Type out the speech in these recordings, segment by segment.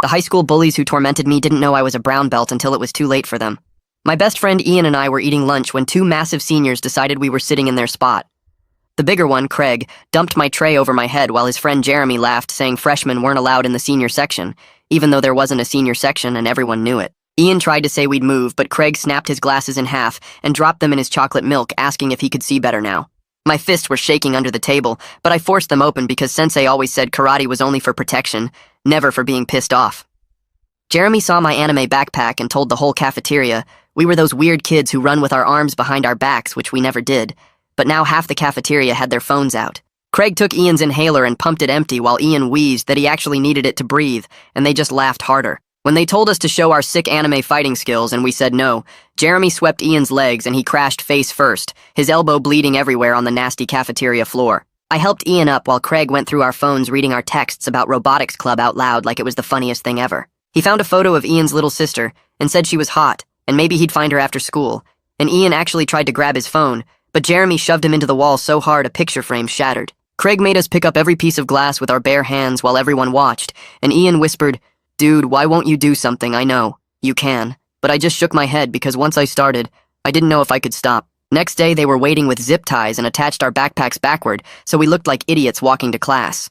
The high school bullies who tormented me didn't know I was a brown belt until it was too late for them. My best friend Ian and I were eating lunch when two massive seniors decided we were sitting in their spot. The bigger one, Craig, dumped my tray over my head while his friend Jeremy laughed, saying freshmen weren't allowed in the senior section, even though there wasn't a senior section and everyone knew it. Ian tried to say we'd move, but Craig snapped his glasses in half and dropped them in his chocolate milk, asking if he could see better now. My fists were shaking under the table, but I forced them open because Sensei always said karate was only for protection, never for being pissed off. Jeremy saw my anime backpack and told the whole cafeteria we were those weird kids who run with our arms behind our backs, which we never did, but now half the cafeteria had their phones out. Craig took Ian's inhaler and pumped it empty while Ian wheezed that he actually needed it to breathe, and they just laughed harder. When they told us to show our sick anime fighting skills and we said no, Jeremy swept Ian's legs and he crashed face first, his elbow bleeding everywhere on the nasty cafeteria floor. I helped Ian up while Craig went through our phones reading our texts about Robotics Club out loud like it was the funniest thing ever. He found a photo of Ian's little sister and said she was hot, and maybe he'd find her after school, and Ian actually tried to grab his phone, but Jeremy shoved him into the wall so hard a picture frame shattered. Craig made us pick up every piece of glass with our bare hands while everyone watched, and Ian whispered, "Dude, why won't you do something? I know. You can." But I just shook my head because once I started, I didn't know if I could stop. Next day, they were waiting with zip ties and attached our backpacks backward, so we looked like idiots walking to class.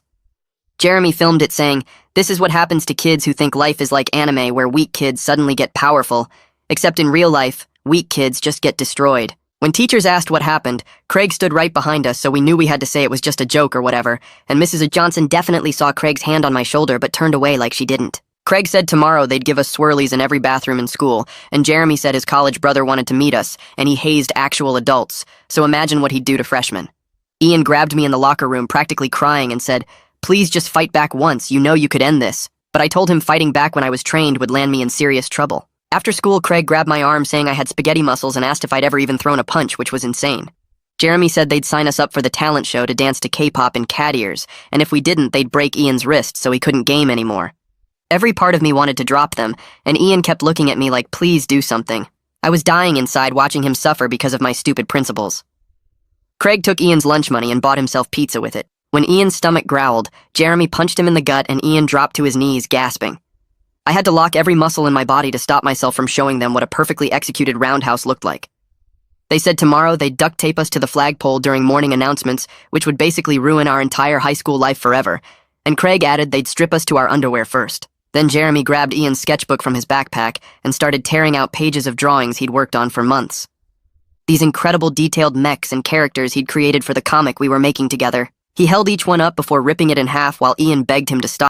Jeremy filmed it saying, "This is what happens to kids who think life is like anime where weak kids suddenly get powerful. Except in real life, weak kids just get destroyed." When teachers asked what happened, Craig stood right behind us, so we knew we had to say it was just a joke or whatever, and Mrs. Johnson definitely saw Craig's hand on my shoulder but turned away like she didn't. Craig said tomorrow they'd give us swirlies in every bathroom in school, and Jeremy said his college brother wanted to meet us, and he hazed actual adults, so imagine what he'd do to freshmen. Ian grabbed me in the locker room practically crying and said, "Please just fight back once, you know you could end this." But I told him fighting back when I was trained would land me in serious trouble. After school, Craig grabbed my arm saying I had spaghetti muscles and asked if I'd ever even thrown a punch, which was insane. Jeremy said they'd sign us up for the talent show to dance to K-pop in cat ears, and if we didn't, they'd break Ian's wrist so he couldn't game anymore. Every part of me wanted to drop them, and Ian kept looking at me like, please do something. I was dying inside watching him suffer because of my stupid principles. Craig took Ian's lunch money and bought himself pizza with it. When Ian's stomach growled, Jeremy punched him in the gut and Ian dropped to his knees, gasping. I had to lock every muscle in my body to stop myself from showing them what a perfectly executed roundhouse looked like. They said tomorrow they'd duct tape us to the flagpole during morning announcements, which would basically ruin our entire high school life forever, and Craig added they'd strip us to our underwear first. Then Jeremy grabbed Ian's sketchbook from his backpack and started tearing out pages of drawings he'd worked on for months. These incredible detailed mechs and characters he'd created for the comic we were making together. He held each one up before ripping it in half while Ian begged him to stop.